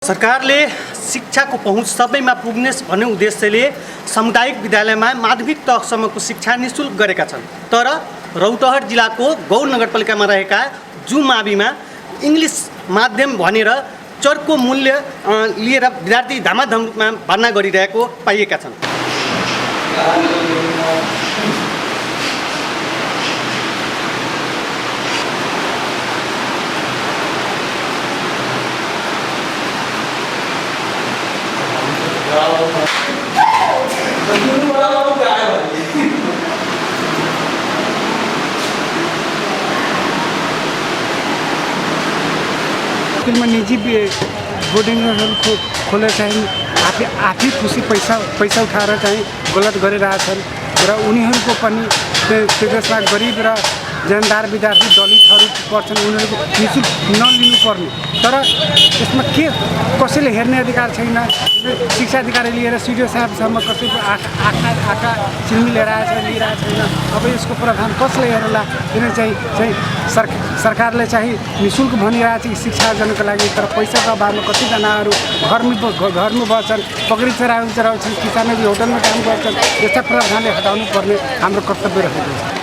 सरकारले शिक्षाको पहुँच सबैमा पुग्ने भन्ने उद्देश्यले सामुदायिक विद्यालयमा माध्यमिक तहसम्मको शिक्षा निःशुल्क गरेका छन्। तर रौतहट जिल्लाको गौर नगरपालिकामा रहेका जु माविमा इङ्ग्लिस माध्यम भनेर चर्को मूल्य लिएर विद्यार्थी धामाधम रूपमा भर्ना गरिरहेको पाइएका छन्। स्कूल में निजी बोर्डिंग खोले चाहिँ आफै खुसी पैसा उठाएर चाहिँ गलत गरिरहेछन् र उनीहरूको पनि त्यसमा गरिब र जनदार विद्यार्थी दलितहरू पर्छन्, उनीहरूको निःशुल्क नलिनु पर्ने। तर यसमा के कसैले हेर्ने अधिकार छैन। शिक्षा अधिकारी लिएर सिडिओ साहबसम्म कसैको आँखा चिल्मी लिइरहेको छैन। अब यसको प्रावधान कसले हेर्ला? किन चाहिँ सरकारले चाहिँ निःशुल्क भनिरहेको छ शिक्षा आर्जनको लागि, तर पैसाको अभावमा कतिजनाहरू घरमै बस्छन्, पकडी चराउँछन्, किसानहरू होटलमा काम गर्छन्। यस्ता प्रावधानले हटाउनु पर्ने हाम्रो कर्तव्य रहेको छ।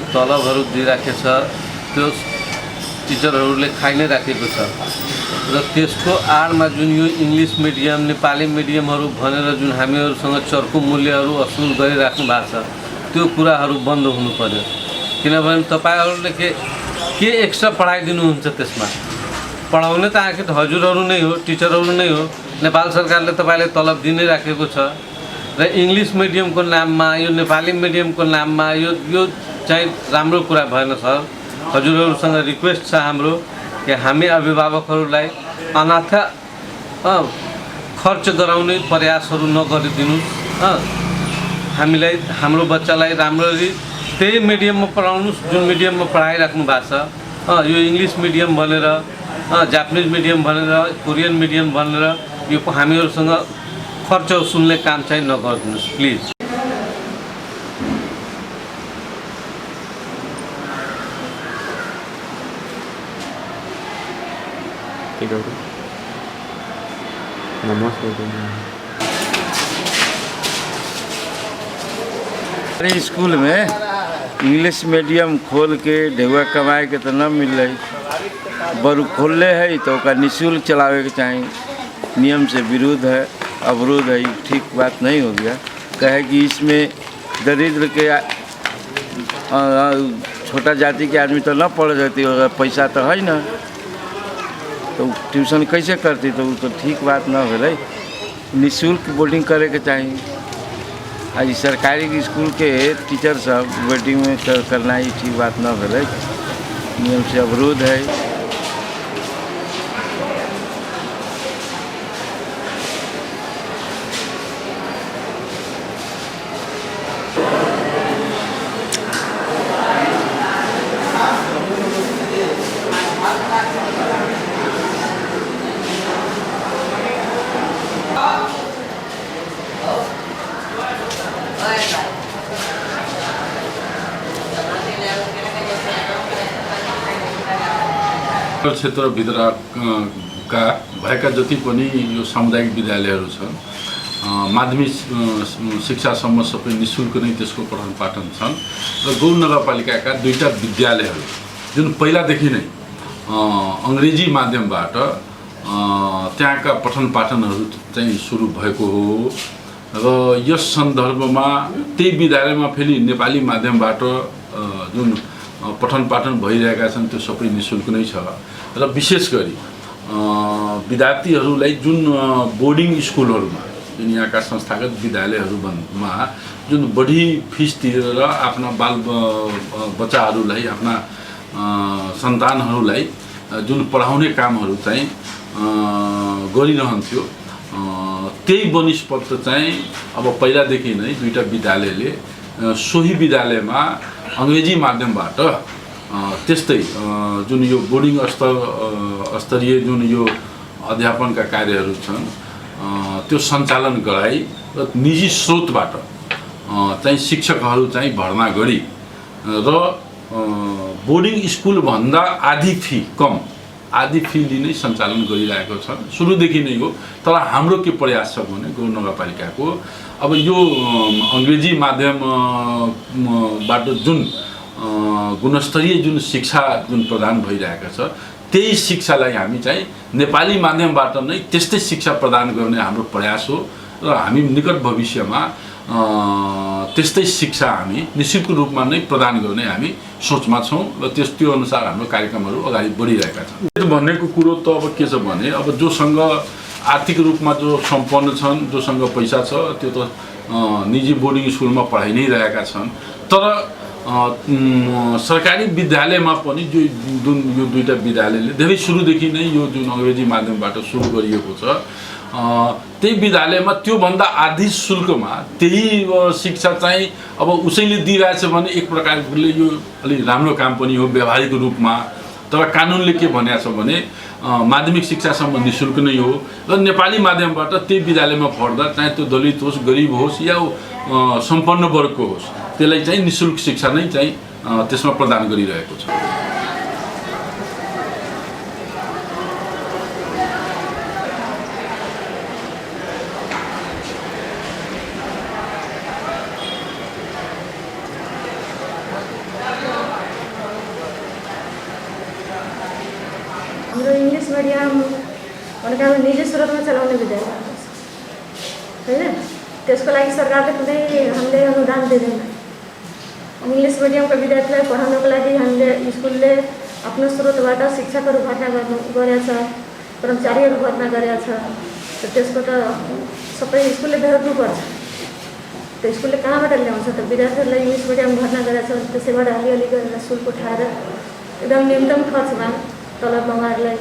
तलबहरू दिइराखेको छ, त्यो टिचरहरूले खाइ नै राखेको छ र त्यसको आडमा जुन यो इङ्ग्लिस मिडियम नेपाली मिडियमहरू भनेर जुन हामीहरूसँग चर्को मूल्यहरू असुल गरिराख्नु भएको छ, त्यो कुराहरू बन्द हुनु पर्यो। किनभने तपाईहरूले के एक्स्ट्रा पढाइदिनुहुन्छ? त्यसमा पढाउने त आखिर हजुरहरू नै हो, टिचरहरू नै हो। नेपाल सरकारले तपाईँलाई तलब दिनै राखेको छ र इङ्ग्लिस मिडियमको नाममा यो नेपाली मिडियमको नाममा यो चाहिँ राम्रो कुरा भएन सर। हजुरहरूसँग रिक्वेस्ट छ हाम्रो कि हामी अभिभावकहरूलाई अनाथा खर्च गराउने प्रयासहरू नगरिदिनुहोस्। हामीलाई हाम्रो बच्चालाई राम्ररी त्यही मिडियममा पढाउनुहोस् जुन मिडियममा पढाइराख्नु भएको छ। यो इङ्ग्लिस मिडियम भनेर, जापानिज मिडियम भनेर, कोरियन मिडियम भनेर यो हामीहरूसँग खर्च सुन्ने काम चाहिँ नगरिदिनुहोस् प्लिज। अरे स्कूल में इंग्लिश मीडियम खोल के ढेउआ कमाए के तो न मिल रही, बरु खोलले है तो का निःशुल्क चलावे के चाहिए। नियम से विरुद्ध है, अवरोध है, ठीक बात नहीं हो गया। कहे कि इसमें दरिद्र के छोटा जाति के आदमी तो न पढ़ जाती, अगर पैसा तो है ना, तो ट्यूशन कैसे करती? तो वो तो ठीक बात न हो। निःशुल्क बोर्डिंग करे के चाहिए। आज सरकारी स्कूल के टीचर सब बोर्डिंग में करना ही ठीक बात न हो। नियम से अवरोध है। क्षेत्रभित्रका भएका जति पनि यो सामुदायिक विद्यालयहरू छन्, माध्यमिक शिक्षासम्म सबै निःशुल्क नै त्यसको पठन पाठन छन् र गौर नगरपालिकाका दुईटा विद्यालयहरू जुन पहिलादेखि नै अङ्ग्रेजी माध्यमबाट त्यहाँका पठन पाठनहरू चाहिँ सुरु भएको हो र यस सन्दर्भमा त्यही विद्यालयमा फेरि नेपाली माध्यमबाट जुन पठन पाठन भइरहेका छन् त्यो सबै निःशुल्क नै छ र विशेष गरी विद्यार्थीहरूलाई जुन बोर्डिङ स्कुलहरूमा जुन यहाँका संस्थागत विद्यालयहरूमा जुन बढी फिस तिरेर आफ्ना बाल बच्चाहरूलाई, आफ्ना सन्तानहरूलाई जुन पढाउने कामहरू चाहिँ गरिरहन्थ्यो, त्यही वनिस्पत चाहिँ अब पहिलादेखि नै दुईटा विद्यालयले सोही विद्यालयमा अङ्ग्रेजी माध्यमबाट त्यस्तै जुन यो बोर्डिङ स्तरीय जुन यो अध्यापनका कार्यहरू छन् त्यो सञ्चालन गराई र निजी स्रोतबाट चाहिँ शिक्षकहरू चाहिँ भर्ना गरी र बोर्डिङ स्कुलभन्दा आधी फी लिने सञ्चालन गरिरहेको छ सुरुदेखि नै हो। तर हाम्रो के प्रयास छ भने गौर नगरपालिकाको अब यो अङ्ग्रेजी माध्यमबाट जुन गुणस्तरीय जुन शिक्षा जुन प्रदान भइरहेको छ त्यही शिक्षालाई हामी चाहिँ नेपाली माध्यमबाट नै त्यस्तै शिक्षा प्रदान गर्ने हाम्रो प्रयास हो र हामी निकट भविष्यमा त्यस्तै शिक्षा हामी निश्चित रूपमा नै प्रदान गर्ने हामी सोचमा छौँ र त्यो अनुसार हाम्रो कार्यक्रमहरू अगाडि बढिरहेका छन्। भनेको कुरो त अब के छ भने अब जोसँग आर्थिक रूपमा जो सम्पन्न छन् जोसँग पैसा छ त्यो त निजी बोर्डिङ स्कुलमा पढाइ नै रहेका छन्। तर सरकारी विद्यालयमा पनि जुन यो दुईटा विद्यालयले धेरै सुरुदेखि नै यो जुन अङ्ग्रेजी माध्यमबाट सुरु गरिएको छ त्यही विद्यालयमा त्योभन्दा आधी शुल्कमा त्यही शिक्षा चाहिँ अब उसैले दिइरहेछ भने एक प्रकारले यो अलिक राम्रो काम पनि हो व्यावहारिक रूपमा। तर कानुनले के भनेको छ भने माध्यमिक शिक्षासम्म निःशुल्क नै हो र नेपाली माध्यमबाट त्यही विद्यालयमा पढ्दा चाहे त्यो दलित होस् गरिब होस् या सम्पन्न वर्गको होस् त्यसलाई चाहिँ निःशुल्क शिक्षा नै चाहिँ त्यसमा प्रदान गरिरहेको छ। हाम्रो इङ्ग्लिस मिडियम भनेको अब निजी स्रोतमा चलाउने विद्यालय होइन, त्यसको लागि सरकारले कुनै हामीले अनुदान दिँदैन। इङ्ग्लिस मिडियमको विद्यार्थीलाई पढाउनको लागि हामीले स्कुलले आफ्नो स्रोतबाट शिक्षकहरू भर्ना गरेको छ, कर्मचारीहरू भर्ना गरेको छ। त्यसको त सबै स्कुलले बेहोर्नुपर्छ। त्यो स्कुलले कहाँबाट ल्याउँछ त? विद्यार्थीहरूलाई इङ्ग्लिस मिडियम भर्ना गरेको छ, त्यसैबाट अलिअलि गरेर शुल्क उठाएर एकदम न्यूनतम खर्चमा तलब उहाँहरूलाई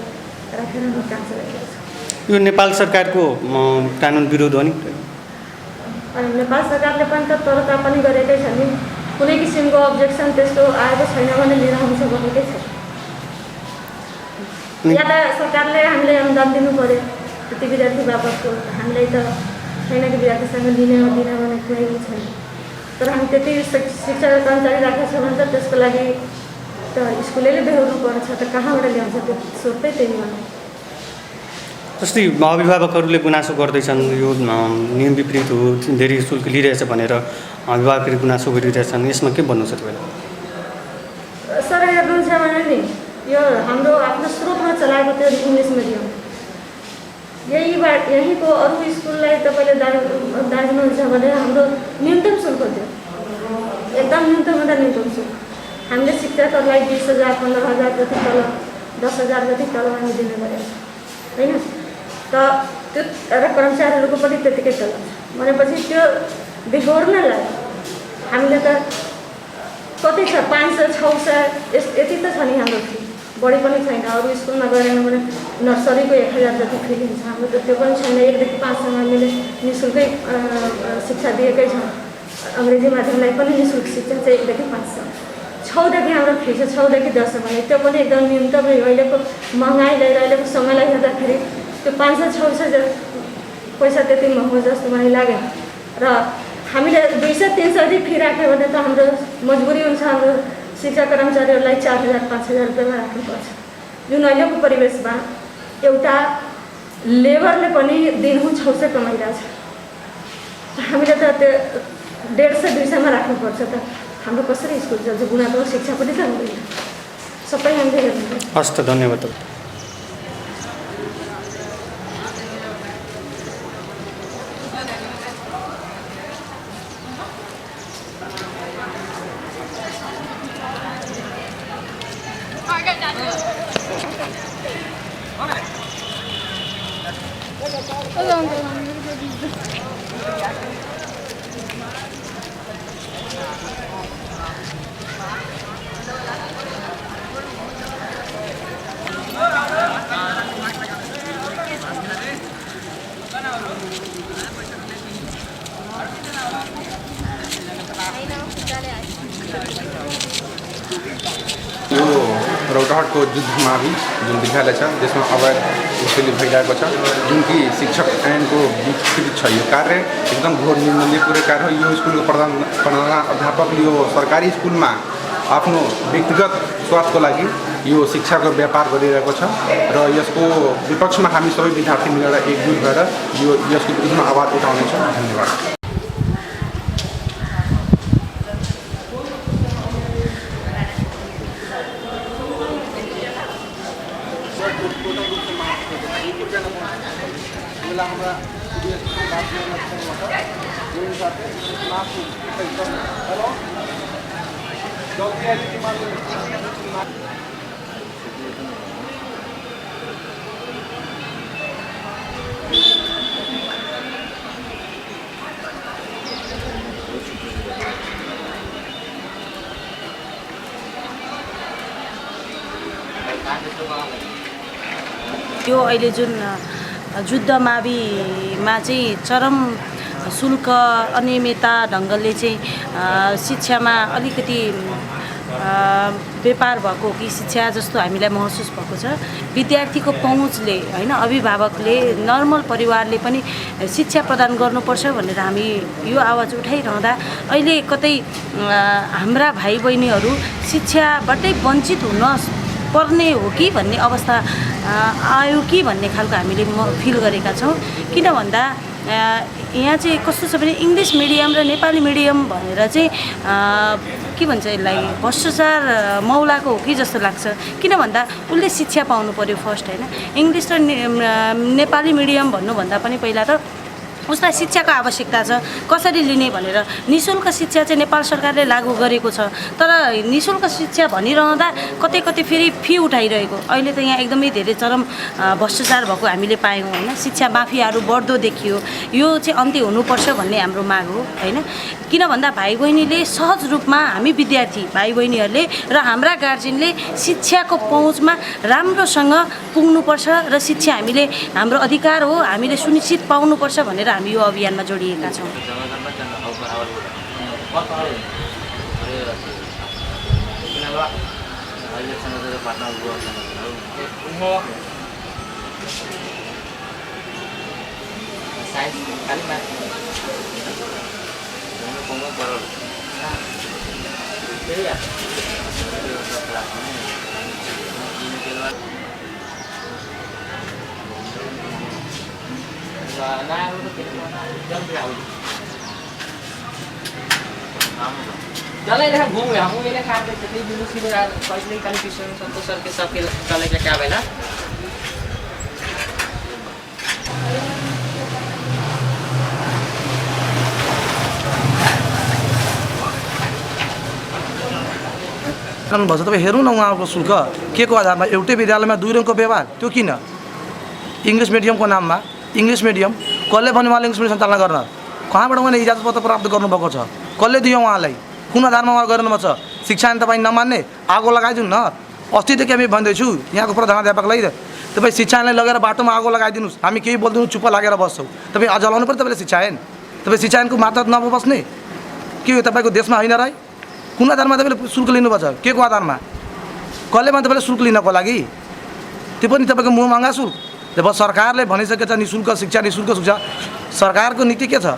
राखेर काम चलाइरहेको छ। यो नेपाल सरकारको कानुन विरोध हो नि? अनि नेपाल सरकारले पनि त तर तापनि गरेकै छ नि, कुनै किसिमको अब्जेक्सन त्यस्तो आएको छैन भने लिएर हुन्छ भनेकै छ। या त सरकारले हामीले अनुदान दिनु पऱ्यो त्यति विद्यार्थी बाबतको, हामीलाई त छैन कि विद्यार्थीसँग लिने दिने भने कुनै छैन। तर हामी त्यति शिक्षा कर्मचारी राखेको छ भने त त्यसको लागि त स्कुलले बेहोर्नु पर्छ, त कहाँबाट ल्याउँछ त्यो स्रोतै त्यही हो। जस्तै अभिभावकहरूले गुनासो गर्दैछन् यो नियम विपरीत हो, धेरै शुल्क लिइरहेछ भनेर अभिभावकहरूले गुनासो गरिरहेछन्, यसमा के भन्नु छ तपाईँलाई? सर हेर्नुहुन्छ भने नि यो हाम्रो आफ्नो स्रोतमा चलाएको त्यो इङ्ग्लिस मिडियम यहीँको अरू स्कुललाई तपाईँले दार्जिनुहुन्छ भने हाम्रो न्यूनतम शुल्क थियो, एकदम न्यूनतमभन्दा न्यूनतम शुल्क। हामीले शिक्षकहरूलाई 20,000 15,000 जति तलब 10,000 जति तलब हामी दिने गरेको छ होइन। त त्यो र कर्मचारीहरूको पनि त्यतिकै तलब भनेपछि त्यो बेहोर्नलाई हामीले त कति छ 500 600 यति त छ नि हाम्रो फी, बढी पनि छैन। अरू स्कुलमा गएन भने नर्सरीको 1,000 जति फी लिन्छ, हाम्रो त त्यो पनि छैन। 1देखि 5 सम्म हामीले निःशुल्कै शिक्षा दिएकै छौँ। अङ्ग्रेजी माध्यमलाई पनि निःशुल्क शिक्षा चाहिँ 1देखि 5 सम्म। 6देखि हाम्रो फी छ 6देखि 10 सम्म, त्यो पनि एकदम न्यूनतम। अहिलेको महँगाइ लिएर अहिलेको समयलाई हेर्दाखेरि त्यो 500-600 पैसा त्यति महँगो जस्तो मलाई लाग्यो। र हामीले 200-300 फी राख्यो भने त हाम्रो मजबुरी हुन्छ हाम्रो शिक्षा कर्मचारीहरूलाई 4,000-5,000 रुपियाँमा राख्नुपर्छ, जुन अहिलेको परिवेशमा एउटा लेबरले पनि दिनहुँ 600 कमाइरहेछ। हामीले त त्यो 150-200मा राख्नुपर्छ, त हाम्रो कसरी स्कुल चल्छ? गुणात्मक शिक्षा पनि त हुँदैन, सबै हामीले हेर्नुपर्छ। हस् त, धन्यवाद। I know. यो रौतहटको जुद्धमा जुन विद्यालय छ त्यसमा अवैध वसुली भइरहेको छ, जुन कि शिक्षक ऐनको विकृत छ। यो कार्य एकदम घोर निन्दनीय कार्य हो। यो स्कुलको प्रधान अध्यापकले यो सरकारी स्कुलमा आफ्नो व्यक्तिगत स्वार्थको लागि यो शिक्षाको व्यापार गरिरहेको छ र यसको विपक्षमा हामी सबै विद्यार्थी मिलेर एकजुट भएर यसको विरुद्धमा आवाज उठाउनेछौँ। धन्यवाद। यो अहिले जुन जुद्ध माविमा चाहिँ चरम शुल्क अनियमितता ढङ्गले चाहिँ शिक्षामा अलिकति व्यापार भएको कि शिक्षा जस्तो हामीलाई महसुस भएको छ। विद्यार्थीको पहुँचले होइन, अभिभावकले, नर्मल परिवारले पनि शिक्षा प्रदान गर्नुपर्छ भनेर हामी यो आवाज उठाइरहँदा अहिले कतै हाम्रा भाइ बहिनीहरू शिक्षाबाटै वञ्चित हुन पर्ने हो कि भन्ने अवस्था आयो कि भन्ने खालको हामीले फिल गरेका छौँ। किन भन्दा यहाँ चाहिँ कस्तो छ भने इङ्ग्लिस मिडियम र नेपाली मिडियम भनेर चाहिँ के भन्छ यसलाई भ्रष्टाचार मौलाको हो कि जस्तो लाग्छ। किन भन्दा उसले शिक्षा पाउनु पर्यो फर्स्ट होइन। इङ्ग्लिस र नेपाली मिडियम भन्नुभन्दा पनि पहिला त उसलाई शिक्षाको आवश्यकता छ। कसरी लिने भनेर निःशुल्क शिक्षा चाहिँ नेपाल सरकारले लागू गरेको छ, तर निःशुल्क शिक्षा भनिरहँदा कतै कतै फेरि फी उठाइरहेको। अहिले त यहाँ एकदमै धेरै चरम भ्रष्टाचार भएको हामीले पायौँ होइन। शिक्षा माफियाहरू बढ्दो देखियो। यो चाहिँ अन्त्य हुनुपर्छ भन्ने हाम्रो माग हो होइन। किन भन्दा भाइ बहिनीले सहज रूपमा, हामी विद्यार्थी भाइ बहिनीहरूले र हाम्रा गार्जियनले शिक्षाको पहुँचमा राम्रोसँग पुग्नुपर्छ र शिक्षा हामीले हाम्रो अधिकार हो, हामीले सुनिश्चित पाउनुपर्छ भनेर हामी यो अभियानमा जोडिएका छौँ। चले रहा घूम रहा हूँ मेरे खाते कितनी यूनिवर्सिटी में कॉलेज कंफ्यूजन संतोष सर के सबके चले क्या बेला भन्छ। तपाईँ हेर्नु न उहाँको शुल्क के को आधारमा एउटै विद्यालयमा दुई रङको व्यवहार, त्यो किन? इङ्ग्लिस मिडियमको नाममा इङ्ग्लिस मिडियम कसले भन्यो उहाँले इङ्ग्लिस मिडियम सञ्चालन गर्न? कहाँबाट उहाँले इजाजत पत्र प्राप्त गर्नुभएको छ? कसले दियो उहाँलाई? कुन आधारमा उहाँ गर्नुभएको छ? शिक्षा तपाईँ नमान्ने आगो लगाइदिनु न। अस्तिदेखि हामी भन्दैछु यहाँको प्रधानाध्यापकलाई, तपाईँ शिक्षालाई लगेर बाटोमा आगो लगाइदिनुहोस्, हामी केही बोल्दैनौँ, चुप्प लागेर बस्छौँ। तपाईँ जलाउनु पऱ्यो तपाईँले शिक्षायन। तपाईँ शिक्षायनको मात्रा नबस्ने के हो? तपाईँको देशमा होइन र? कुन आधारमा तपाईँले शुल्क लिनुपर्छ? के को आधारमा? कसले भने तपाईँले शुल्क लिनको लागि? त्यो पनि तपाईँको मुह महँगा शुल्क। जब सरकारले भनिसकेको छ निःशुल्क शिक्षा, निःशुल्क शिक्षा, सरकारको नीति के छ?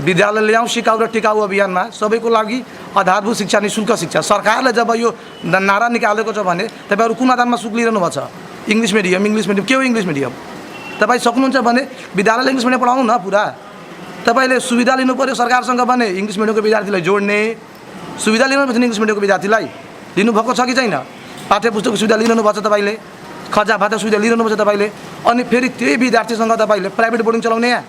विद्यालय ल्याउँ सिकाउ र टिकाउ अभियानमा सबैको लागि आधारभूत शिक्षा, निःशुल्क शिक्षा। सरकारले जब यो नारा निकालेको छ भने तपाईँहरू कुन आधारमा शुल्क लिइरहनु भएको छ? इङ्ग्लिस मिडियम, इङ्ग्लिस मिडियम के हो इङ्ग्लिस मिडियम? तपाईँ सक्नुहुन्छ भने विद्यालयले इङ्ग्लिस मिडियम पढाउनु न पुरा। तपाईँले सुविधा लिनु पऱ्यो सरकारसँग भने इङ्ग्लिस मिडियमको विद्यार्थीलाई जोड्ने सुविधा लिनुपर्छ। इङ्ग्लिस मिडियमको विद्यार्थीलाई लिनुभएको छ कि छैन? पाठ्य पुस्तकको सुविधा लिनु भएको छ तपाईँले, खजा भाता सुविधा लिनुपर्छ तपाईँले। अनि फेरि त्यही विद्यार्थीसँग तपाईँले प्राइभेट बोर्डिङ चलाउने। यहाँ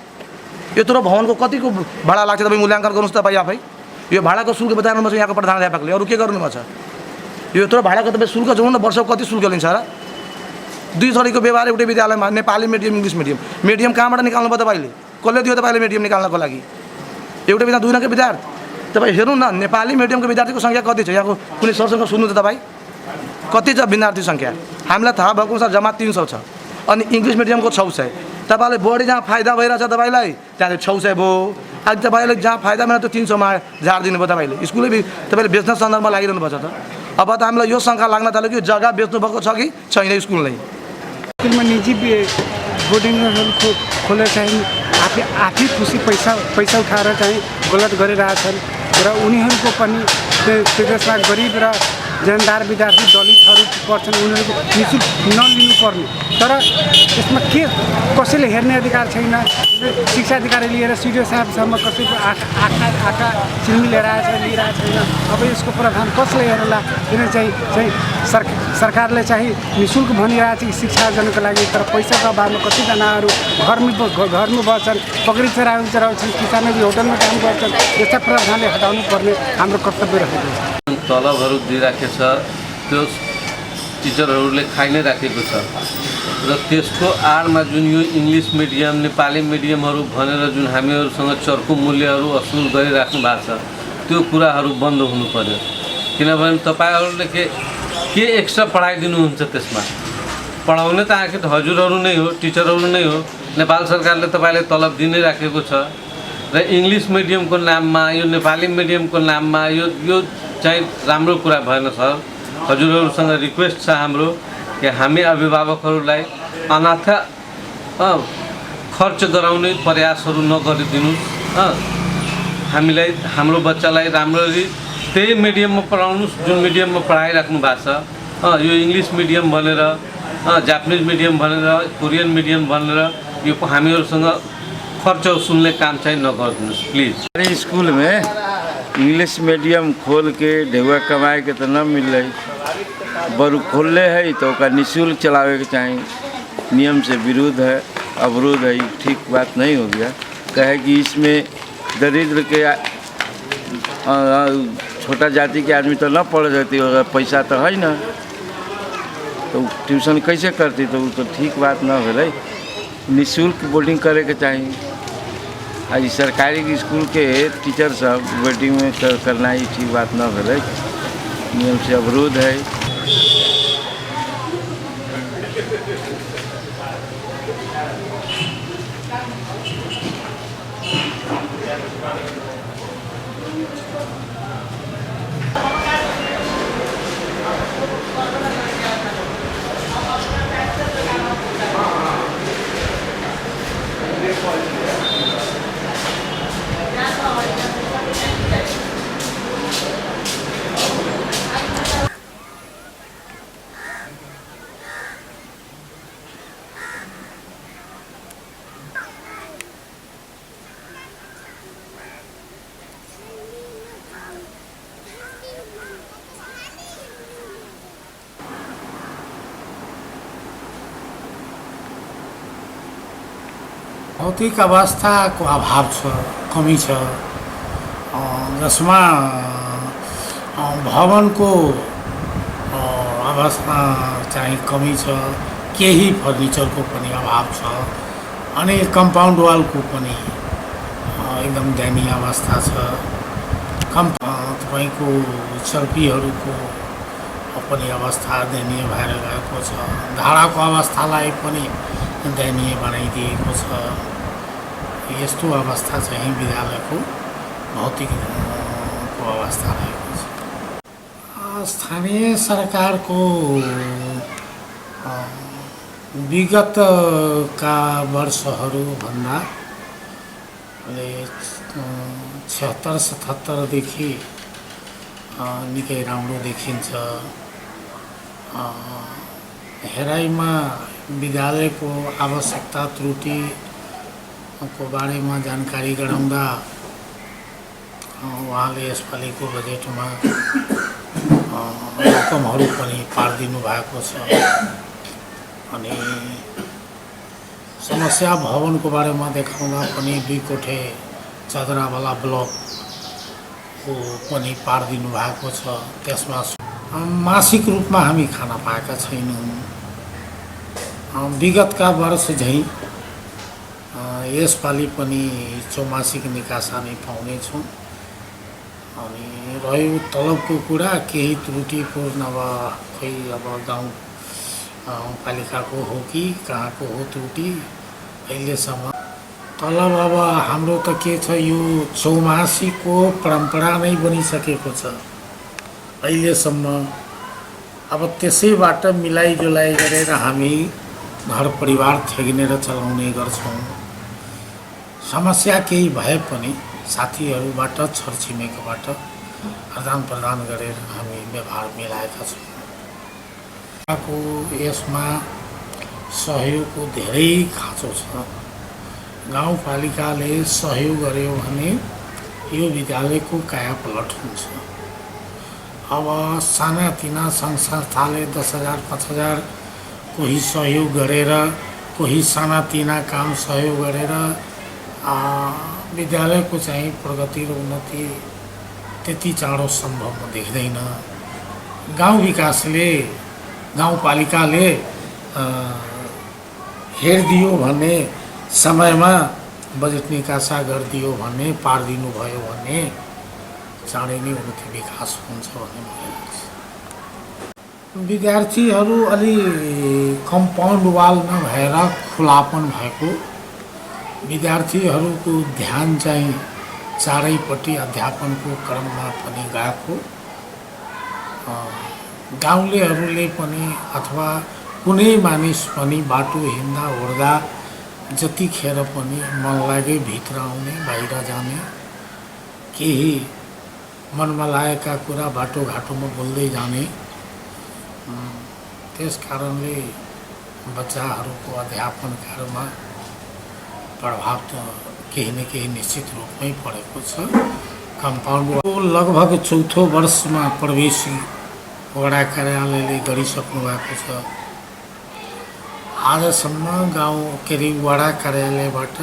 यत्रो भवनको कतिको भाडा लाग्छ तपाईँ मूल्याङ्कन गर्नुहोस् तपाईँ आफै। यो भाडाको शुल्क बताउनुपर्छ यहाँको प्रधानाध्यापकले। अरू के गर्नुपर्छ? यो यत्रो भाडाको तपाईँ शुल्क जोड्नु न, वर्षको कति शुल्क लिन्छ र? दुई छोरीको व्यवहार एउटै विद्यालयमा, Nepali medium English medium. Medium कहाँबाट निकाल्नु भयो तपाईँले? कसले दियो तपाईँले मिडियम निकाल्नको लागि? एउटै विद्यालय दुई रङको विद्यार्थी। तपाईँ हेर्नु न नेपाली मिडियमको विद्यार्थीको सङ्ख्या कति छ? यहाँको कुनै सरसँग सुन्नु त तपाईँ कति छ विद्यार्थी सङ्ख्या? हामीलाई थाहा भएको अनुसार जम्मा 300 छ। अनि इङ्ग्लिस मिडियमको 600। तपाईँले बढी जहाँ फाइदा भइरहेछ तपाईँलाई त्यहाँ 600 भयो। अहिले तपाईँले जहाँ फाइदा भएन त्यो 300मा झारिदिनु भयो। तपाईँले स्कुलै तपाईँले बेच्न सन्दर्भमा लागिरहनु पर्छ त। अब त हामीलाई यो शङ्का लाग्न थाल्यो कि जग्गा बेच्नुभएको छ कि छैन स्कुललाई। स्कुलमा निजी बोर्डिङहरू खोलेर चाहिँ आफै खुसी पैसा उठाएर चाहिँ गलत गरिरहेछन् र उनीहरूको पनि त्यसमा गरिब र जनदार विद्यार्थी दलितहरू पर्छन्, उनीहरूको निःशुल्क नलिनुपर्ने। तर यसमा के कसैले हेर्ने अधिकार छैन। शिक्षा अधिकारी लिएर सिडिओ साहबसम्म कसैको आँखा चिल्मी लिइरहेको छैन। अब यसको प्रावधान कसले हेर्ला? किन चाहिँ सरकारले चाहिँ निःशुल्क भनिरहेको छ शिक्षा आर्जनको लागि, तर पैसाको अभावमा कतिजनाहरू घरमा बस्छन्, पकडी चराउँछन्, किसानहरू होटलमा काम गर्छन्। यस्ता प्रावधानले हटाउनु पर्ने हाम्रो कर्तव्य रहेको छ। तलबहरू दिइराखेको छ, त्यो टिचरहरूले खाइ नै राखेको छ र त्यसको आडमा जुन यो इङ्ग्लिस मिडियम नेपाली मिडियमहरू भनेर जुन हामीहरूसँग चर्को मूल्यहरू असुल गरिराख्नु भएको छ, त्यो कुराहरू बन्द हुनु पर्यो। किनभने तपाईँहरूले के एक्स्ट्रा पढाइदिनुहुन्छ? त्यसमा पढाउने त आखिर हजुरहरू नै हो, टिचरहरू नै हो। नेपाल सरकारले तपाईँले तलब दिइ नै राखेको छ र इङ्ग्लिस मिडियमको नाममा यो नेपाली मिडियमको नाममा यो चाहिँ राम्रो कुरा भएन सर। हजुरहरूसँग रिक्वेस्ट छ हाम्रो कि हामी अभिभावकहरूलाई अनाथा खर्च गराउने प्रयासहरू नगरिदिनुहोस्। हामीलाई हाम्रो बच्चालाई राम्ररी त्यही मिडियममा पढाउनुहोस् जुन मिडियममा पढाइराख्नु भएको छ। यो इङ्ग्लिस मिडियम भनेर, जापानिज मिडियम भनेर, कोरियन मिडियम भनेर यो हामीहरूसँग खर्च सुन्ने काम चाहिँ नगरिदिनुहोस् प्लिज। स्कूल में इंग्लिश मीडियम खोल के ढेउआ कमाए के तो न मिल रही, बरु खोलले है तो निःशुल्क चलावे के चाहिए। नियम से विरुद्ध है, अवरोध है, ठीक बात नहीं हो गया। कहे कि इसमें दरिद्र के छोटा जाति के आदमी तो न पढ़ जाती, अगर पैसा तो है ना, तो ट्यूशन कैसे करती? तो वो तो ठीक बात न भेलै। निःशुल्क बोर्डिंग करे के चाहिए। आज सरकारी स्कूल के टीचर सब बोर्डिंग में करना ही ठीक बात न भेलै। नियम से अवरोध है। भौतिक अवस्थाको अभाव छ, कमी छ, जसमा भवनको अवस्था चाहिँ कमी छ, केही फर्निचरको पनि अभाव छ, अनि कम्पाउन्ड वालको पनि एकदम दयनीय अवस्था छ। तपाईँको चर्पीहरूको पनि अवस्था दयनीय भएर गएको छ। धाराको अवस्थालाई पनि दयनीय बनाइदिएको छ। यस्तो अवस्था चाहिँ विद्यालयको भौतिकको अवस्था रहेको छ। स्थानीय सरकारको विगतका वर्षहरूभन्दा 76-77 देखि निकै राम्रो देखिन्छ। हेराइमा विद्यालयको आवश्यकता त्रुटिको बारेमा जानकारी गराउँदा उहाँले यसपालिको बजेटमा रकमहरू पनि पारिदिनु भएको छ। अनि समस्या भवनको बारेमा देखाउँदा पनि 2 कोठे चदरावाला ब्लकको पनि पारिदिनु भएको छ। त्यसमा मासिक रूपमा हामी खाना पाएका छैनौँ। विगतका वर्ष झैँ यसपालि पनि चौमासिक निकासा नै पाउनेछौँ। अनि रह्यो तलबको कुरा, केही त्रुटिपूर्ण अब खै अब गाउँपालिकाको हो कि कहाँको हो त्रुटि अहिलेसम्म। तलब अब हाम्रो त के छ, यो चौमासीको परम्परा नै बनिसकेको छ। अहिलेसम्म अब त्यसैबाट मिलाइजुलाई गरेर हामी घर परिवार थेगिनेर चलाउने गर्छौँ। समस्या केही भए पनि साथीहरूबाट छरछिमेकीबाट आदान प्रदान गरेर हामी व्यवहार मिलाएका छौँ। यसमा सहयोगको धेरै खाँचो छ। गाउँपालिकाले सहयोग गर्यो भने यो विद्यालयको कायापलट हुन्छ। अब सानातिना सङ्घ संस्थाले 10,000 5,000 कोही सहयोग गरेर कोही सानातिना काम सहयोग गरेर विद्यालयको चाहिँ प्रगति र उन्नति त्यति चाँडो सम्भव देख्दैन। गाउँ विकासले गाउँपालिकाले हेरिदियो भने समयमा बजेट निकासा गरिदियो भने पारिदिनु भयो भने चाँडै नै उन्नति विकास हुन्छ भन्ने मलाई लाग्छ। विद्यार्थीहरू अलि कम्पाउन्ड वाल नभएर खुलापन भएको, विद्यार्थीहरूको ध्यान चाहिँ चारैपट्टि अध्यापनको क्रममा पनि गएको, गाउँलेहरूले पनि अथवा कुनै मानिस पनि बाटो हिँड्दा ओर्दा जतिखेर पनि मन लागे भित्र आउने बाहिर जाने, केही मनमा लागेका कुरा बाटोघाटोमा बोल्दै जाने, त्यस कारणले बच्चाहरूको अध्यापन कार्यमा प्रभाव त केही न केही निश्चित रूपमै परेको छ। कम्पाउन्डको लगभग 4थो वर्षमा प्रवेश वडा कार्यालयले गरिसक्नु भएको छ। आजसम्म गाउँ वडा कार्यालयबाट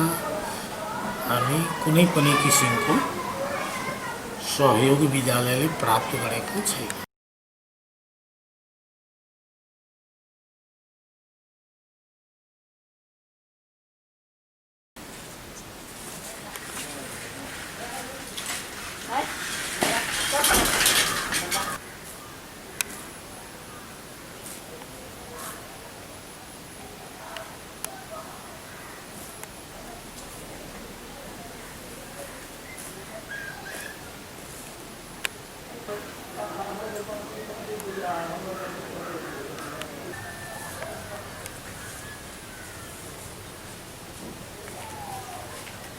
हामी कुनै पनि किसिमको सहयोग विद्यालयले प्राप्त गरेको छैन।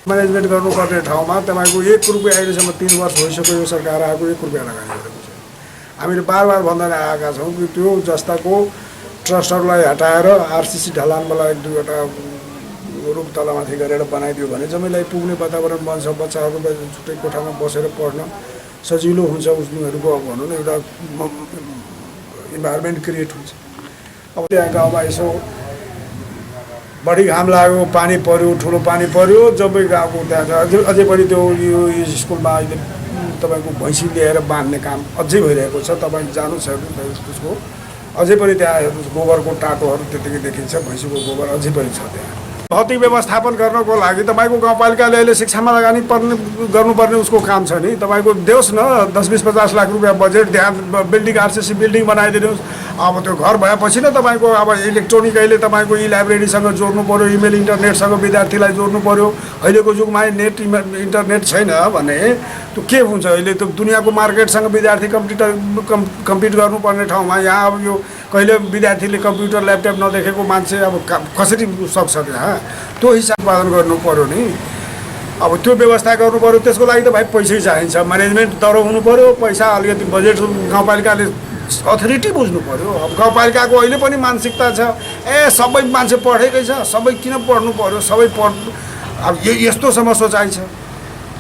म्यानेजमेन्ट गर्नुपर्ने ठाउँमा तपाईँको 1 रुपियाँ अहिलेसम्म 3 वर्ष भइसक्यो यो सरकार आएको 1 रुपियाँ लगानी गरेको छैन। हामीले बार भन्दै आएका छौँ कि त्यो जस्ताको ट्रस्टहरूलाई हटाएर आरसीसी ढलानवाला 1-2वटा रुख तलमाथि गरेर बनाइदियो भने जम्मैलाई पुग्ने वातावरण बन्छ। बच्चाहरू छुट्टै कोठामा बसेर पढ्न सजिलो हुन्छ। उनीहरूको भनौँ न एउटा इन्भाइरोमेन्ट क्रिएट हुन्छ। अब त्यहाँ गाउँमा यसो बढी घाम लाग्यो, पानी पर्यो, ठुलो पानी पर्यो, जबै गाउँको त्यहाँ अझै पनि त्यो यो स्कुलमा अहिले तपाईँको भैँसी ल्याएर बाँध्ने काम अझै भइरहेको छ। तपाईँ जानुहोस् त्यसको अझै पनि त्यहाँ हेर्नुहोस् गोबरको टाटोहरू त्यतिकै देखिन्छ। भैँसीको गोबर अझै पनि छ त्यहाँ। भौतिक व्यवस्थापन गर्नको लागि तपाईँको गाउँपालिकाले अहिले शिक्षामा लगानी गर्नुपर्ने उसको काम छ नि। तपाईँको देओस् न 10-20-50 लाख रुपियाँ बजेट, त्यहाँ बिल्डिङ आरसीसी बिल्डिङ बनाइदिनुहोस्। अब त्यो घर भएपछि न तपाईँको अब इलेक्ट्रोनिक अहिले तपाईँको लाइब्रेरीसँग जोड्नु पऱ्यो, इमेल इन्टरनेटसँग विद्यार्थीलाई जोड्नु पऱ्यो। अहिलेको युगमा नेट इन्टरनेट छैन भने त्यो के हुन्छ? अहिले त दुनियाँको मार्केटसँग विद्यार्थी कम्पिट गर्नुपर्ने ठाउँमा यहाँ अब यो कहिले विद्यार्थीले कम्प्युटर ल्यापटप नदेखेको मान्छे अब कसरी सक्छ? त्यहाँ त्यो हिसाब पालन गर्नु पऱ्यो नि। अब त्यो व्यवस्था गर्नु पऱ्यो। त्यसको लागि त भाइ पैसै चाहिन्छ। म्यानेजमेन्ट दह्रो हुनु पऱ्यो, पैसा अलिकति बजेट गाउँपालिकाले अथोरिटी बुझ्नु पऱ्यो। अब गाउँपालिकाको अहिले पनि मानसिकता छ सबै मान्छे पढेकै छ, सबै किन पढ्नु पऱ्यो, सबै अब यस्तो समस्या चाहिन्छ।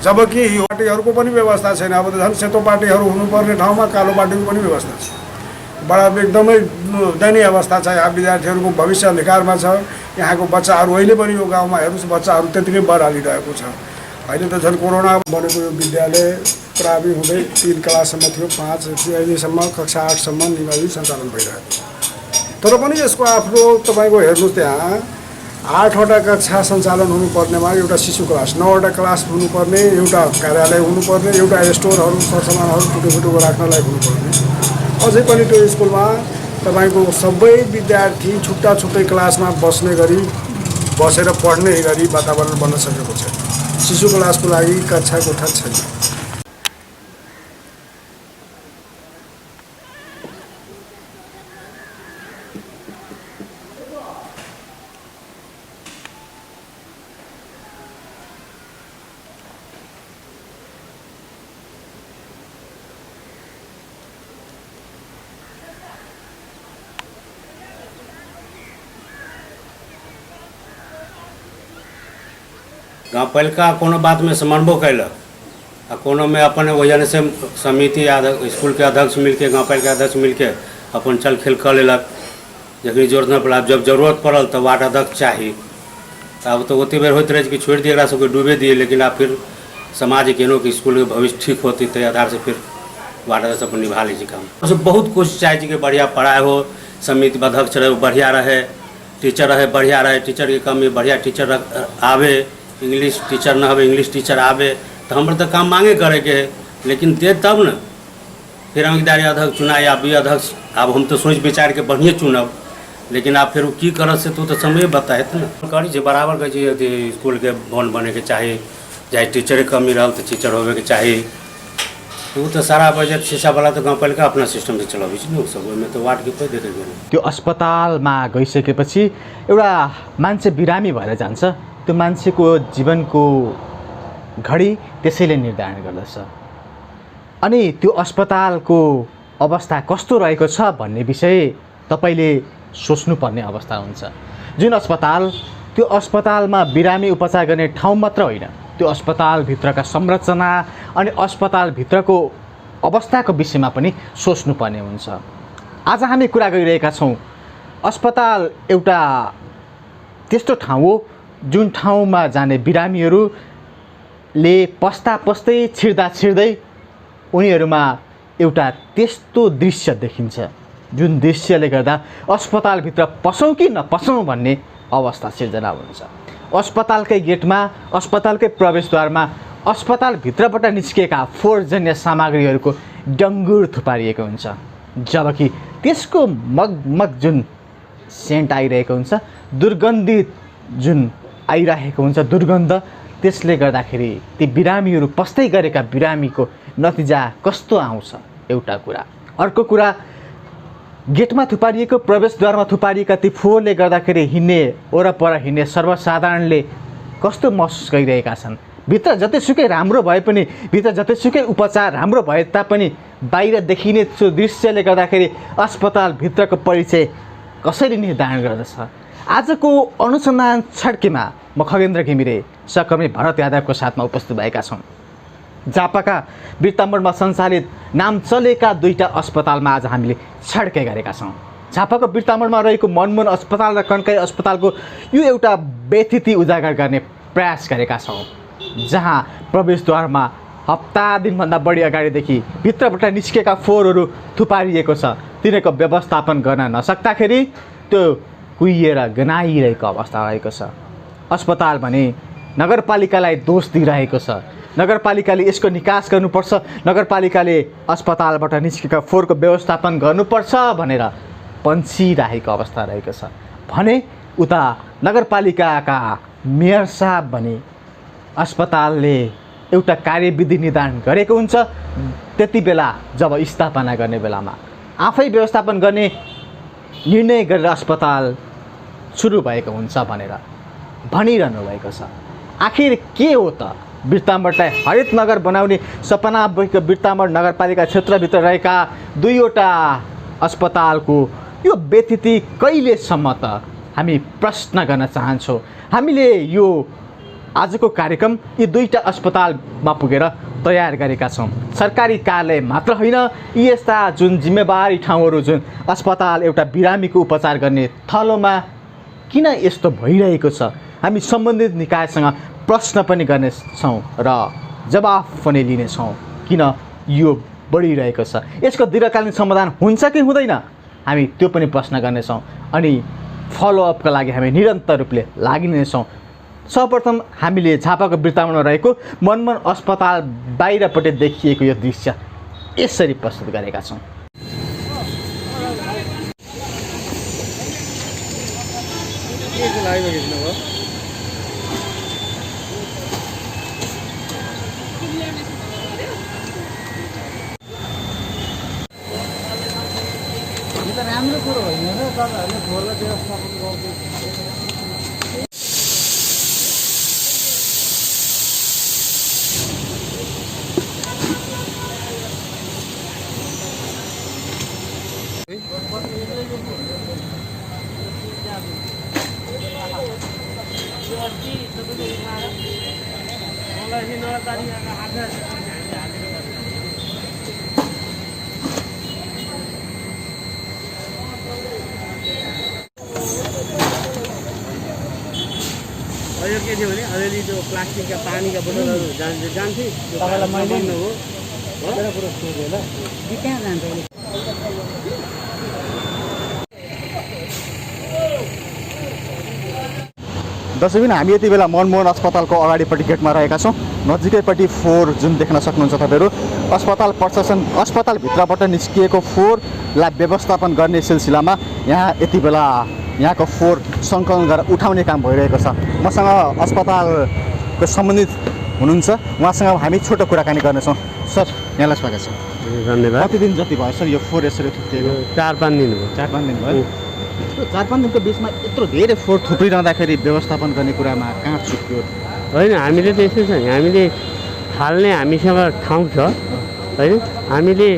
जबकि यो पार्टीहरूको पनि व्यवस्था छैन। अब त झन् सेतो पार्टीहरू हुनुपर्ने ठाउँमा कालो पार्टीको पनि व्यवस्था छ। बडा एकदमै दयनीय अवस्था छ। यहाँ विद्यार्थीहरूको भविष्य अन्धकारमा छ। यहाँको बच्चाहरू अहिले पनि यो गाउँमा हेर्नुहोस् बच्चाहरू त्यतिकै बढालिरहेको छ। अहिले त झन् कोरोना बनेको यो विद्यालय प्रावि हुँदै 3 क्लाससम्म थियो, 5 अहिलेसम्म कक्षा 8सम्म नियमित सञ्चालन भइरहेको छ। तर पनि यसको आफ्नो तपाईँको हेर्नुहोस् त्यहाँ 8वटा कक्षा सञ्चालन हुनुपर्नेमा एउटा शिशु क्लास, 9वटा क्लास हुनुपर्ने, एउटा कार्यालय हुनुपर्ने, एउटा स्टोरहरू सरसामानहरू टुटो राख्नलाई हुनुपर्ने। अझै पनि त्यो स्कुलमा तपाईँको सबै विद्यार्थी छुट्टै क्लासमा बस्ने गरी बसेर पढ्ने गरी वातावरण बन्न सकेको छ। शिशु क्लासको लागि कक्षा कोठा छैन। गाउँपालिका कोनो बात में समन्वय कैलक आ कोनो में अपन वजह से समिति स्कूल के अध्यक्ष मिलके गाउँपालिका अध्यक्ष मिलके अपन चल खेल कर लेलक। जखनी जरूरत न पड़ा, जब जरूरत पड़ल तो वार्ड अध्यक्ष चाहिए। अब तो ओते बेर होते रहे कि छोड़ दिए, सबके डूबे दिए, लेकिन आप फिर समाज केनो कि स्कूल के भविष्य ठीक होती तो आधार से फिर वार्ड अध्यक्ष अपन निभा लीजिए काम। उससे बहुत कोशिश चाहिए कि बढ़िया पढ़ाई हो, समिति अध्यक्ष रहे बढ़िया रहे, टीचर रहे बढ़िया रहे, टीचर की कमी बढ़िया टीचर आवे, इंग्लिश टीचर न हो इंग्लिश टीचर आवे, तो हम तो काम मांगे करे के है, लेकिन दे तब न फिर हम अध्यक्ष चुना या बी अध्यक्ष। अब हम तो सोच विचार के बढ़िया चुनब, लेकिन आप फिर की करत से तो समय बताए ना करी बराबर कहे स्कूल के भवन बने के चाहिए, चाहे टीचर के कमी रहा तो टीचर होवे के चाहिए। तो सारा बजट शीशा वाला तो गाउँपालिका अपना सिस्टम से चलावे छ नि, सब में तो वार्ड के कोही देखेको त्यो अस्पतालमा गइसकेपछि एउटा मान्छे बिरामी भएर जान्छ, त्यो मान्छेको जीवनको घडी त्यसैले निर्धारण गर्दछ। अनि त्यो अस्पतालको अवस्था कस्तो रहेको छ भन्ने विषय तपाईले सोच्नुपर्ने अवस्था हुन्छ। जुन अस्पताल, त्यो अस्पतालमा बिरामी उपचार गर्ने ठाउँ मात्र होइन, त्यो अस्पतालभित्रका संरचना अनि अस्पतालभित्रको अवस्थाको विषयमा पनि सोच्नुपर्ने हुन्छ। आज हामी कुरा गरिरहेका छौँ, अस्पताल एउटा त्यस्तो ठाउँ हो जुन ठाउँमा जाने बिरामीहरूले पस्दै छिर्दा छिर्दै उनीहरूमा एउटा त्यस्तो दृश्य देखिन्छ जुन दृश्यले गर्दा अस्पतालभित्र पसौँ कि नपसौँ भन्ने अवस्था सिर्जना हुन्छ। अस्पतालकै गेटमा, अस्पतालकै प्रवेशद्वारमा अस्पतालभित्रबाट निस्किएका फोहोरजन्य सामग्रीहरूको डङ्गुर थुपारिएको हुन्छ, जबकि त्यसको मगमग जुन सेन्ट आइरहेको हुन्छ, दुर्गन्धित जुन आइरहेको हुन्छ दुर्गन्ध, त्यसले गर्दाखेरि ती बिरामीहरू पस्दै गरेका बिरामीको नतिजा कस्तो आउँछ एउटा कुरा। अर्को कुरा, गेटमा थुपारिएको, प्रवेशद्वारमा थुपारिएका ती फोहोरले गर्दाखेरि हिँड्ने वरपर हिँड्ने सर्वसाधारणले कस्तो महसुस गरिरहेका छन्। भित्र जतिसुकै राम्रो भए पनि, भित्र जतिसुकै उपचार राम्रो भए तापनि बाहिर देखिने त्यो दृश्यले गर्दाखेरि अस्पतालभित्रको परिचय कसरी निर्धारण गर्दछ। आजको अनुसन्धान छड्केमा म खगेन्द्र घिमिरे, सहकर्मी भरत यादवको साथमा उपस्थित भएका छौँ। झापाका बिर्तामोडमा सञ्चालित नाम चलेका दुईटा अस्पतालमा आज हामीले छड्के गरेका छौँ। झापाको बिर्तामोडमा रहेको मनमोहन अस्पताल र कन्काई अस्पतालको यो एउटा व्यथिति उजागर गर्ने प्रयास गरेका छौँ, जहाँ प्रवेशद्वारमा हप्ता दिनभन्दा बढी अगाडिदेखि भित्रबाट निस्केका फोहोरहरू थुपारिएको छ। तिनीहरूको व्यवस्थापन गर्न नसक्दाखेरि त्यो कुहिएर गनाइरहेको अवस्था रहेको छ। अस्पताल भने नगरपालिकालाई दोष दिइरहेको छ, नगरपालिकाले यसको निकास गर्नुपर्छ, नगरपालिकाले अस्पतालबाट निस्केका फोहोरको व्यवस्थापन गर्नुपर्छ भनेर पन्छिरहेको अवस्था रहेको छ भने उता नगरपालिकाका मेयर साहब भने अस्पतालले एउटा कार्यविधि निर्धारण गरेको हुन्छ, त्यति बेला जब स्थापना गर्ने बेलामा आफै व्यवस्थापन गर्ने निर्णय गरेर अस्पताल सुरु भएको हुन्छ भनेर भनिरहनु भएको छ। आखिर के हो त बिर्तामोडलाई हरित नगर बनाउने सपना बोकेको बिर्तामोड नगरपालिका क्षेत्रभित्र रहेका दुईवटा अस्पतालको यो व्यथिति कहिलेसम्म त हामी प्रश्न गर्न चाहन्छौँ। हामीले यो आजको कार्यक्रम यी दुईटा अस्पतालमा पुगेर तयार गरेका छौँ। सरकारी कार्यालय मात्र होइन, यी यस्ता जुन जिम्मेवारी ठाउँहरू, जुन अस्पताल एउटा बिरामीको उपचार गर्ने थलोमा किन यस्तो भइरहेको छ, हामी सम्बन्धित निकायसँग प्रश्न पनि गर्नेछौँ र जवाफ पनि लिनेछौँ किन यो बढिरहेको छ। यसको दीर्घकालीन समाधान हुन्छ कि हुँदैन, हामी त्यो पनि प्रश्न गर्नेछौँ अनि फलोअपका लागि हामी निरन्तर रूपले लागिनेछौँ। सर्वप्रथम हामीले झापाको बिर्तामोडमा रहेको मनमोहन अस्पताल बाहिरपट्टि देखिएको यो दृश्य यसरी प्रस्तुत गरेका छौँ। राम्रो कुरो होइन र तपाईँहरूले फोहोरलाई व्यवस्थापन गर्दै यो के थियो भने अलिअलि त्यो प्लास्टिकका पानीका बोतलहरू जान्थे तपाईँलाई मैले हो पुरो सोध्यो होला त्यहाँ जान्छ दर्शकबिन हामी यति बेला मनमोहन अस्पतालको अगाडिपट्टि गेटमा रहेका छौँ। नजिकैपट्टि फोहोर जुन देख्न सक्नुहुन्छ तपाईँहरू, अस्पताल प्रशासन अस्पतालभित्रबाट निस्किएको फोहोरलाई व्यवस्थापन गर्ने सिलसिलामा यहाँ यति बेला यहाँको फोहोर सङ्कलन गरेर उठाउने काम भइरहेको छ। मसँग अस्पतालको सम्बन्धित हुनुहुन्छ, उहाँसँग हामी छोटो कुराकानी गर्नेछौँ। सर, यहाँलाई स्वागत छ। धन्यवाद। कति दिन जति भयो सर यो फोहोर यसरी थुप्रिएको? 4-5 दिन भयो। 4-5 दिन भयो। 4-5 दिनको बिचमा यत्रो धेरै फोहोर थुप्रिरहँदाखेरि व्यवस्थापन गर्ने कुरामा कहाँ चुक्यो? होइन, हामीले त यस्तो छ नि, हामीले फाल्ने हामीसँग ठाउँ छ होइन, हामीले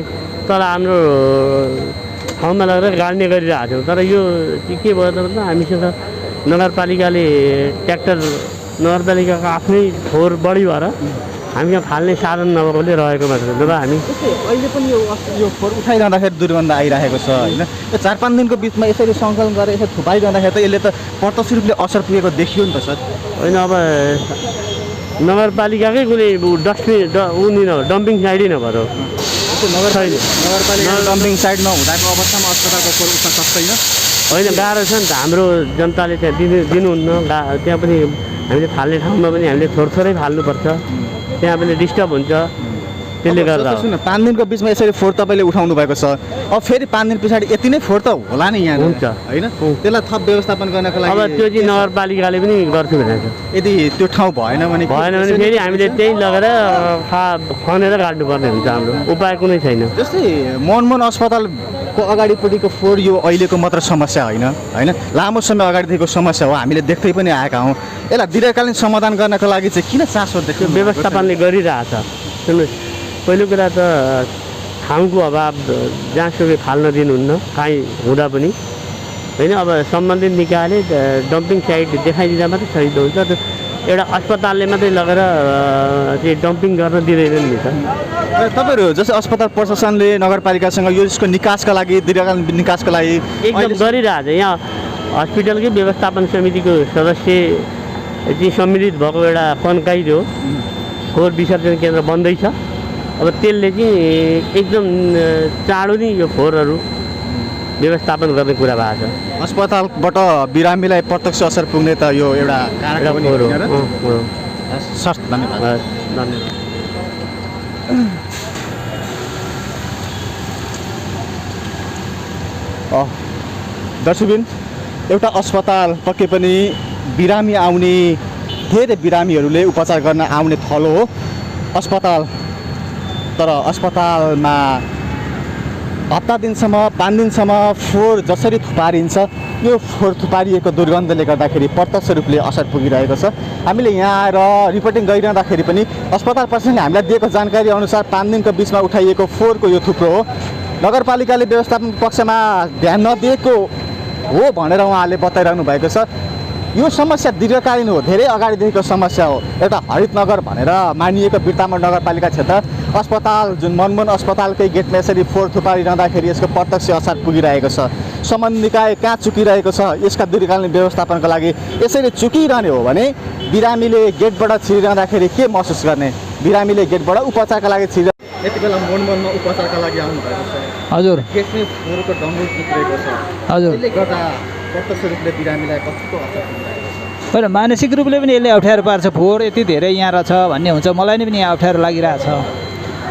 तल हाम्रो ठाउँमा लगेर गाड्ने गरिरहेको थियौँ। तर यो के भयो त भन्दा हामीसँग नगरपालिकाले ट्र्याक्टर नगरपालिकाको आफ्नै फोहोर बढी भएर हामीसँग फाल्ने साधन नभएकोले रहेको मात्र। जब हामी अहिले पनि यो फोहोर उठाइरहँदाखेरि दुर्गन्ध आइरहेको छ होइन। यो 4-5 दिनको बिचमा यसरी सङ्कलन गरेर यसरी थुपाइरहँदाखेरि त यसले त प्रत्यक्ष रूपले असर पुगेको देखियो नि त सर। होइन, अब नगरपालिकाकै कुनै डस्टबिन डम्पिङ साइडै नभएर नगरपालिका डम्पिङ साइड नहुँदाको अवस्थामा अस्पतालको फोहोर उठ्न सक्दैन। होइन, गाह्रो छ नि त। हाम्रो जनताले त्यहाँ दिनुहुन्न। त्यहाँ पनि हामीले फाल्ने ठाउँमा पनि हामीले थोरै फाल्नुपर्छ, त्यहाँ पनि डिस्टर्ब हुन्छ। त्यसले गर्दा सुन 5 दिनको बिचमा यसरी फोहोर तपाईँले उठाउनु भएको छ। अब फेरि 5 दिन पछाडि यति नै फोहोर त होला नि यहाँ हुन्छ होइन। त्यसलाई थप व्यवस्थापन गर्नको लागि अब त्यो चाहिँ नगरपालिकाले पनि गर्छु भनेको छ। यदि त्यो ठाउँ भएन भने फेरि हामीले त्यही लगेर खनेर काट्नुपर्ने हुन्छ। हाम्रो उपाय कुनै छैन। जस्तै मनमोहन अस्पतालको अगाडिपट्टिको फोहोर यो अहिलेको मात्र समस्या होइन होइन, लामो समय अगाडिदेखिको समस्या हो। हामीले देख्दै पनि आएका हौँ। यसलाई दीर्घकालीन समाधान गर्नको लागि चाहिँ किन चासो देख्यो? व्यवस्थापनले गरिरहेछ। सुन्नुहोस्, पहिलो कुरा त ठाउँको अभाव, जहाँसुकै फाल्न दिनुहुन्न काहीँ हुँदा पनि होइन। अब सम्बन्धित निकायले डम्पिङ साइट देखाइदिँदा मात्रै सही हुन्छ। एउटा अस्पतालले मात्रै लगेर चाहिँ डम्पिङ गर्न दिँदैन नि त। तपाईँहरू जस्तै अस्पताल प्रशासनले नगरपालिकासँग यो यसको निकासका लागि दीर्घकालीन निकासका लागि एकदम गरिरहेछ। यहाँ हस्पिटलकै व्यवस्थापन समितिको सदस्य चाहिँ सम्मिलित भएको एउटा कन्काई हो, फोहोर विसर्जन केन्द्र बन्दैछ। अब त्यसले चाहिँ एकदम चाँडो नै यो फोहोरहरू व्यवस्थापन गर्ने कुरा भएको छ। अस्पतालबाट बिरामीलाई प्रत्यक्ष असर पुग्ने त यो एउटा कारक पनि हो। सर, धन्यवाद। दर्शकबिन, एउटा अस्पताल पक्कै पनि बिरामी आउने धेरै बिरामीहरूले उपचार गर्न आउने थलो हो अस्पताल। तर अस्पतालमा हप्ता दिनसम्म 5 दिनसम्म फोहोर जसरी थुपारिन्छ, यो फोहोर थुपारिएको दुर्गन्धले गर्दाखेरि प्रत्यक्ष रूपले असर पुगिरहेको छ। हामीले यहाँ आएर रिपोर्टिङ गरिरहँदाखेरि पनि अस्पताल प्रशासनले हामीलाई दिएको जानकारी अनुसार 5 दिनको बिचमा उठाइएको फोहोरको यो थुप्रो हो। नगरपालिकाले व्यवस्थापन पक्षमा ध्यान नदिएको हो भनेर उहाँले बताइरहनु भएको छ। यो समस्या दीर्घकालीन हो, धेरै अगाडिदेखिको समस्या हो। एउटा हरित नगर भनेर मानिएको बिर्तामोड नगरपालिका क्षेत्र अस्पताल जुन मनमोहन अस्पतालकै गेटमा यसरी फोहोर थुपारिरहँदाखेरि यसको प्रत्यक्ष असर पुगिरहेको छ। सम्बन्धित निकाय कहाँ चुकिरहेको छ? यसका दीर्घकालीन व्यवस्थापनका लागि यसरी चुकिरहने हो भने बिरामीले गेटबाट छिरिरहँदाखेरि के महसुस गर्ने? बिरामीले गेटबाट उपचारका लागि यति बेला मनमोहनमा उपचारका लागि आउनुभएको छ। हजुर, गेटमै फोहोरको डङ्गुल चुकिरहेको छ। हजुर, यसले गर्दा प्रत्यक्ष रूपले बिरामीलाई कतिको असर पुगिरहेको छ? होइन, मानसिक रूपले पनि यसले अप्ठ्यारो पार्छ। फोहोर यति धेरै यहाँ रहेछ भन्ने हुन्छ, मलाई नै पनि यहाँ अप्ठ्यारो लागिरहेछ।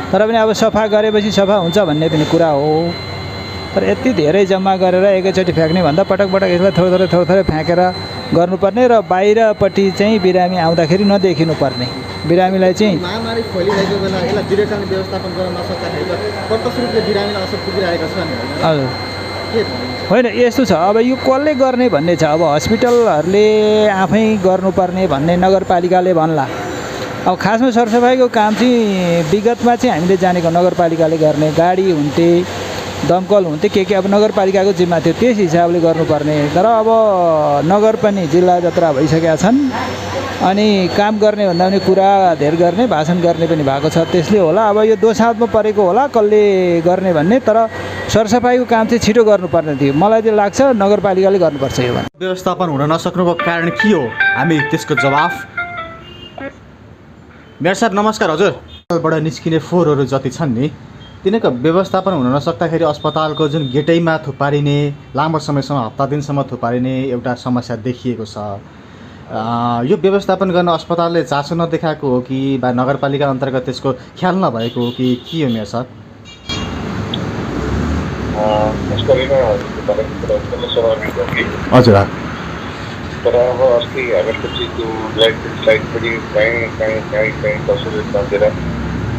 तर पनि अब सफा गरेपछि सफा हुन्छ भन्ने पनि कुरा हो। तर यति धेरै जम्मा गरेर एकैचोटि फ्याँक्ने भन्दा पटक यसलाई थोरै फ्याँकेर गर्नुपर्ने र बाहिरपट्टि चाहिँ बिरामी आउँदाखेरि नदेखिनुपर्ने। बिरामीलाई चाहिँ महामारी फैलिरहेको बेला यसलाई दीर्घकालीन व्यवस्थापन गर्न नसक्दाखेरि प्रत्यक्ष रूपले बिरामीलाई असर पुगिरहेको छ नि। हजुर, होइन, यस्तो छ। अब यो कसले गर्ने भन्ने छ। अब हस्पिटलहरूले आफै गर्नुपर्ने भन्ने नगरपालिकाले भन्ला। अब खासमा सरसफाइको काम चाहिँ विगतमा चाहिँ हामीले जानेको नगरपालिकाले गर्ने, गाडी हुन्थे, दमकल हुन्थे, के अब नगरपालिकाको जिम्मा थियो, त्यस हिसाबले गर्नुपर्ने। तर अब नगर पनि जिल्ला जत्रा भइसकेका छन्। अनि काम गर्ने भन्दा पनि कुरा धेर गर्ने भाषण गर्ने पनि भएको छ। त्यसले होला अब यो दोसाँधमा परेको होला कसले गर्ने भन्ने, तर सरसफाइको काम चाहिँ छिटो गर्नुपर्ने थियो। मलाई चाहिँ लाग्छ नगरपालिकाले गर्नुपर्छ यो भने। व्यवस्थापन हुन नसक्नुको कारण के हो, हामी त्यसको जवाफ। मेयर साहब नमस्कार। हजुरबाट निस्किने फोहोरहरू जति छन् नि तिनीहरूको व्यवस्थापन हुन नसक्दाखेरि अस्पतालको जुन गेटैमा थुपारिने, लामो समयसम्म हप्ता दिनसम्म थुपारिने एउटा समस्या देखिएको छ। यो व्यवस्थापन गर्न अस्पतालले चासो नदेखाएको हो कि वा नगरपालिका अन्तर्गत त्यसको ख्याल नभएको हो कि के हो मेयर साहब? हजुर। तर अब अस्ति हामीहरूको चाहिँ त्यो लाइट पनि कहीँ कसरी नदिएर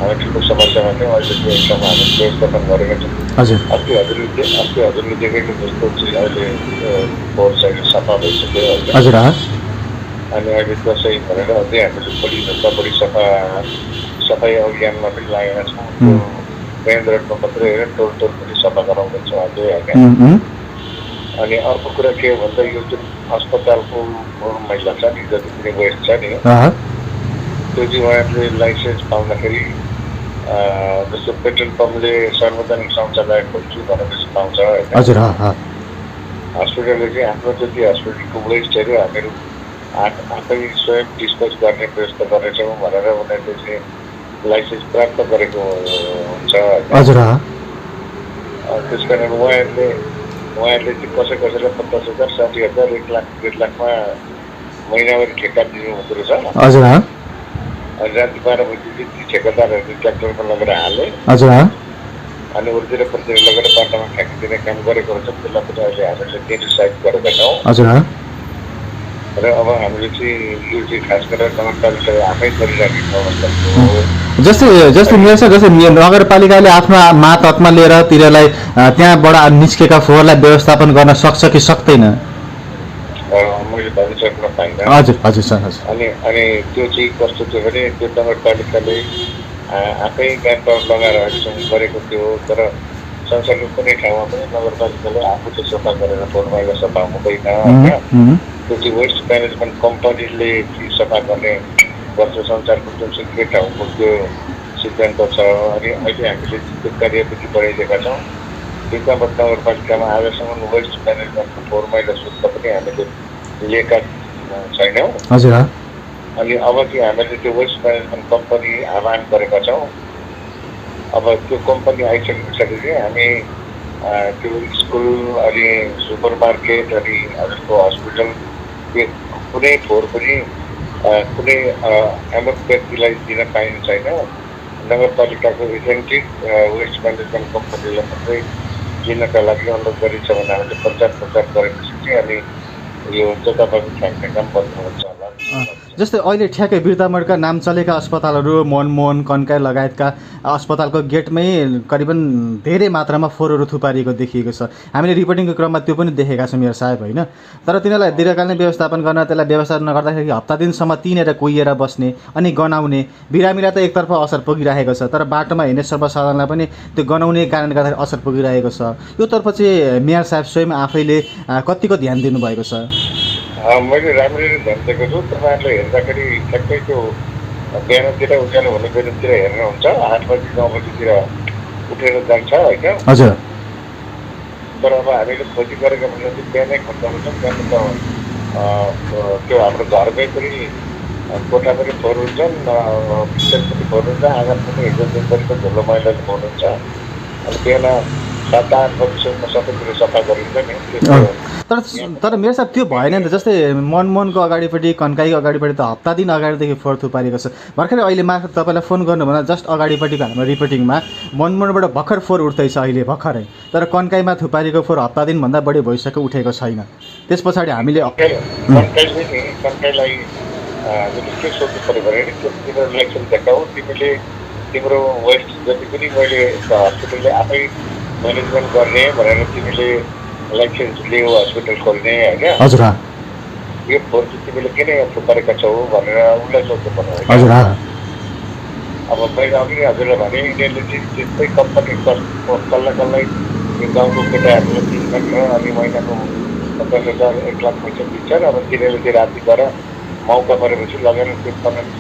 हामी ठुलो समस्यामा चाहिँ अहिले त्यो एकदम हामी व्यवस्थापन गरेका छौँ। हजुर। अस्ति हजुरले देखेको जस्तो चाहिँ अहिले फोहोर साइड सफा भइसक्यो होइन। हजुर। अनि अहिले दसैँ भनेर अझै हामीले बढी सफाइ अभियानमा पनि लागेका छौँ। मेन रोडमा मात्रै होइन टोल पनि सफा गराउँदैछौँ अझै होइन। अनि अर्को कुरा के हो भन्दा यो जुन अस्पतालको मैला छ नि, जति पनि वेस्ट छ नि, त्यो चाहिँ उहाँहरूले लाइसेन्स पाउँदाखेरि जस्तो पेट्रोल पम्पले सार्वजनिक शौचालय खोल्छु भनेपछि पाउँछ होइन। हस्पिटलले चाहिँ आफ्नो जति हस्पिटलको वेस्टहरू हामीहरू आफै स्वयं डिस्पोज गर्ने व्यवस्था गरेछौँ भनेर उनीहरूले चाहिँ लाइसेन्स प्राप्त गरेको हुन्छ। त्यस कारण उहाँहरूले चाहिँ कसैलाई 50,000, 60,000, 1,00,000, 1.5 लाखमा महिनाभरि ठेक्का दिनु हुँदो रहेछ। अनि राति 12 बजीदेखि ती ठेकेदारहरूले ट्र्याक्टरमा लगेर हाले अनि उर्तिर फर्तिर लगेर बाटोमा फ्याँकिदिने काम गरेको रहेछ। त्यसलाई पनि अहिले हामीले डिसाइड गरेका छौँ। र अब हामीले चाहिँ यो चाहिँ खास गरेर नगरपालिकाले आफै गरिराखेको अवस्था हो। जस्तै मेयर साहब, जस्तै नगरपालिकाले आफ्नो मातहतमा लिएर तिनीहरूलाई त्यहाँबाट निस्केका फोहोरलाई व्यवस्थापन गर्न सक्छ कि सक्दैन? मैले भनिसक्न पाइनँ। हजुर सर। अनि त्यो चाहिँ कस्तो थियो भने त्यो नगरपालिकाले आफै म्यान पावर लगाएर अहिलेसम्म गरेको थियो। तर संसारको कुनै ठाउँमा पनि नगरपालिकाले आफूले सफा गरेर फोहोर मैला सफा हुँदैन होइन। त्यो चाहिँ वेस्ट म्यानेजमेन्ट कम्पनीले सफा गर्ने गर्छ संसारको जुनसुकै ठाउँको त्यो सिद्धान्त छ। अनि अहिले हामीले त्यो कार्यविधि बढाइदिएका छौँ। दुईवटा नगरपालिकामा आजसम्म वेस्ट म्यानेजमेन्टको फोहोर मैला शुल्क पनि हामीले लिएका छैनौँ। अनि अब चाहिँ हामीले त्यो वेस्ट म्यानेजमेन्ट कम्पनी आह्वान गरेका छौँ। अब त्यो कम्पनी आइसके पछाडि चाहिँ हामी त्यो स्कुल अनि सुपर मार्केट अनि हजुरको हस्पिटल कुनै फोहोर पनि कुनै एमएफ व्यक्तिलाई दिन पाइने छैन। नगरपालिकाको एजेन्टिक वेस्ट म्यानेजमेन्ट कम्पनीलाई मात्रै दिनका लागि अनुरोध गरिन्छ भने हामीले प्रचार गरेपछि चाहिँ अनि यो जताभावी फ्याँक्ने काम बन्द हुन्छ होला। जस्तै अहिले ठ्याक्कै बिर्तामोडका नाम चलेका अस्पतालहरू मनमोहन, कन्काई लगायतका अस्पतालको गेटमै करिबन धेरै मात्रामा फोहोरहरू थुपारिएको देखिएको छ। हामीले रिपोर्टिङको क्रममा त्यो पनि देखेका छौँ मेयर साहब होइन। तर तिनीहरूलाई दीर्घकालीन व्यवस्थापन गर्न, त्यसलाई व्यवस्थापन नगर्दाखेरि हप्ता दिनसम्म तिनेर कुहिएर बस्ने अनि गनाउने, बिरामीलाई त एकतर्फ असर पुगिरहेको छ, तर बाटोमा हिँड्ने सर्वसाधारणलाई पनि त्यो गनाउने कारणले गर्दाखेरि असर पुगिरहेको छ। योतर्फ चाहिँ मेयर साहब स्वयं आफैले कतिको ध्यान दिनुभएको छ? मैले राम्ररी ध्यान दिएको छु। तपाईँहरूले हेर्दाखेरि ठ्याक्कै त्यो बिहानतिर उज्यालो हुने बेलातिर हेर्नुहुन्छ 8 बजी 9 बजीतिर उठेर जान्छ होइन। तर अब हामीले खोजी गरेको भने चाहिँ बिहानै खोज्नु छ। बिहान त त्यो हाम्रो घरमै पनि कोठा पनि फोहोर हुन्छन्, किचन पनि फोहोर हुन्छ, आँगन पनि हिजो दिनभरि त झोलो मैलाले फोहोर हुन्छ। अनि बिहान 7-8 बजीसम्म सबैतिर सफा गरिन्छ नि। तर मेयर साहब त्यो भएन नि त। जस्तै मनमोहनको अगाडिपट्टि, कन्काईको अगाडिपट्टि त हप्ता दिन अगाडिदेखि फोहोर थुपारेको छ। भर्खरै अहिले मार्फत तपाईँलाई फोन गर्नुभन्दा जस्ट अगाडिपट्टिको हाम्रो रिपोर्टिङमा मनमोहनबाट भर्खर फोहोर उठ्दैछ अहिले भर्खरै। तर कन्काईमा थुपारेको फोहोर हप्ता दिनभन्दा बढी भइसक्यो, उठेको छैन। त्यस पछाडि हामीले कन्काईलाई के सोध्नु पऱ्यो भने तिम्रो लाइसेन्स देखाऊ, तिम्रो वेस्ट जति पनि मैले हस्पिटलले आफै म्यानेजमेन्ट गर्ने भनेर तिमीले लाइसेन्स लियो हस्पिटल खोल्ने होइन। यो फोहोर चाहिँ तिमीले किन थुपारेका छौ भनेर उसलाई सोध्नु पर्यो होइन। अब मैले अघि हजुरलाई भने यिनीहरूले चाहिँ त्यस्तै कम्पनी कसलाई यो गाउँको केटाहरूलाई 3 लाख अनि महिनाको 50,000, 1 लाख पैसा दिन्छन्। अब तिनीहरूले चाहिँ राति गएर मौका परेपछि लगेर त्यो कमेन्ट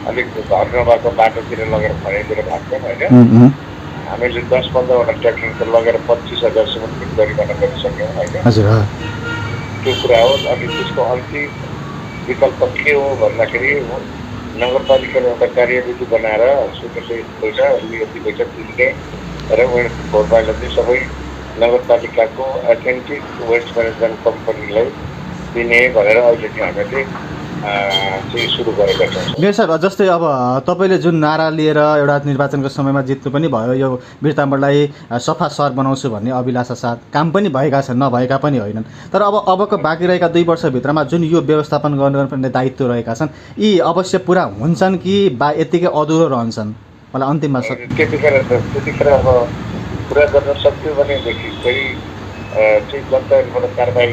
अलिक घर नभएको बाटोतिर लगेर खराइदिएर भाग्छौँ होइन। हामीले 10-15वटा ट्र्याक्टर लगेर 25,000सम्म फिट गरिकन गरिसक्यौँ होइन। त्यो कुरा हो। अनि त्यसको अन्तिम विकल्प के हो भन्दाखेरि नगरपालिकाले एउटा कार्यविधि बनाएर सुन्ने पैसा यति पैसा तिर्ने र भोटबाटले चाहिँ सबै नगरपालिकाको एथेन्टिक वेस्ट म्यानेजमेन्ट कम्पनीलाई दिने भनेर अहिले चाहिँ हामीले चाहिँ सुरु गरेका छौँ। मेयर साहब, जस्तै अब तपाईँले जुन नारा लिएर एउटा निर्वाचनको समयमा जित्नु पनि भयो, यो वीरताम्बरलाई सफा सहर बनाउँछु भन्ने अभिलाषा साथ काम पनि भएका छन्, नभएका पनि होइनन्। तर अबको बाँकी रहेका 2 वर्षभित्रमा जुन यो व्यवस्थापन गर्नुपर्ने दायित्व रहेका छन्, यी अवश्य पुरा हुन्छन् कि बा यत्तिकै अधुरो रहन्छन्? मलाई अन्तिममा त्यतिखेर अब पुरा गर्न सक्यो भनेदेखि फेरि चाहिँ जनताहरूबाट कारबाही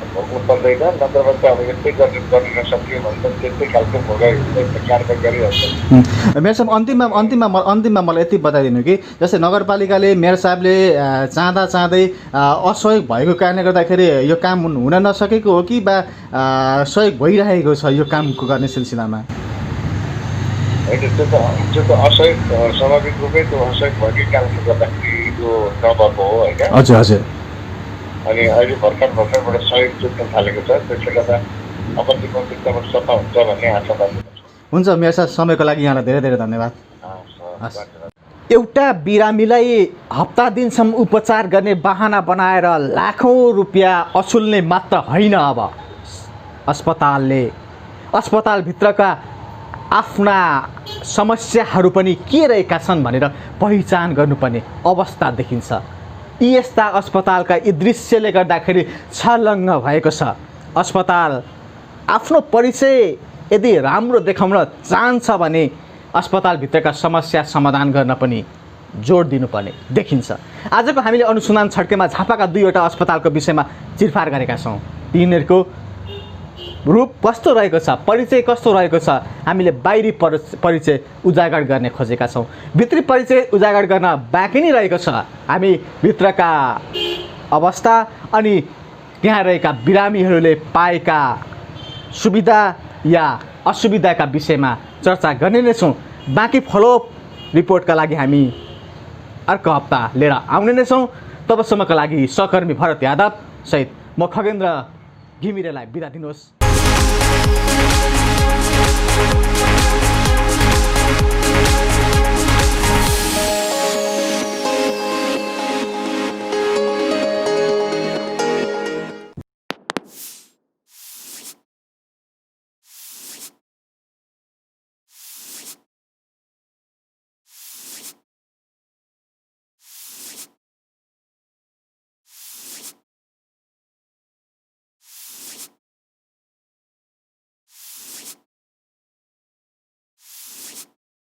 भोग्नु पर्दैन, नत्रभए त अब यस्तै गर्न नसकियो भने त त्यस्तै खालको कारबाही गरिहाल्छ। मेयर साहब, अन्तिममा मलाई यति बताइदिनु कि जस्तै नगरपालिकाले मेयर साहबले चाहँदै असहयोग भएको कारणले गर्दाखेरि यो काम हुन नसकेको हो कि बा सहयोग भइरहेको छ यो कामको गर्ने सिलसिलामा? होइन, त्यो त असहयोग स्वाभाविक रूपै त्यो असहयोग भएकै कारणले गर्दाखेरि यो नभएको हो होइन। हजुर। अनि अहिले भर्खरबाट सहयोग जुट्न थालेको छ, त्यसले गर्दा अबदेखिको एकदमै सफा हुन्छ भन्ने आशावादी छ। हुन्छ मेयर साहब, समयको लागि यहाँलाई धेरै धेरै धन्यवाद। एउटा बिरामीलाई हप्ता दिनसम्म उपचार गर्ने बहाना बनाएर लाखौँ रुपियाँ असुल्ने मात्र होइन, अब अस्पतालभित्रका आफ्ना समस्याहरू पनि के रहेका छन् भनेर पहिचान गर्नुपर्ने अवस्था देखिन्छ। यी यस्ता अस्पतालका यी दृश्यले गर्दाखेरि छलङ्ग भएको छ। अस्पताल आफ्नो परिचय यदि राम्रो देखाउन चाहन्छ भने अस्पतालभित्रका समस्या समाधान गर्न पनि जोड दिनुपर्ने देखिन्छ। आजको हामीले अनुसन्धान छड्केमा झापाका 2वटा अस्पतालको विषयमा चिरफार गरेका छौँ। तिनीहरूको रूप कस्तो रहेको छ, परिचय कस्तो रहेको छ, हामीले बाहिरी परिचय उजागर गर्ने खोजेका छौँ। भित्री परिचय उजागर गर्न बाँकी नै रहेको छ। हामी भित्रका अवस्था अनि त्यहाँ रहेका बिरामीहरूले पाएका सुविधा या असुविधाका विषयमा चर्चा गर्ने नै छौँ। बाँकी फलोअप रिपोर्टका लागि हामी अर्को हप्ता लिएर आउने नै छौँ। तबसम्मका लागि सहकर्मी भरत यादव सहित म खगेन्द्र घिमिरेलाई बिदा दिनुहोस्।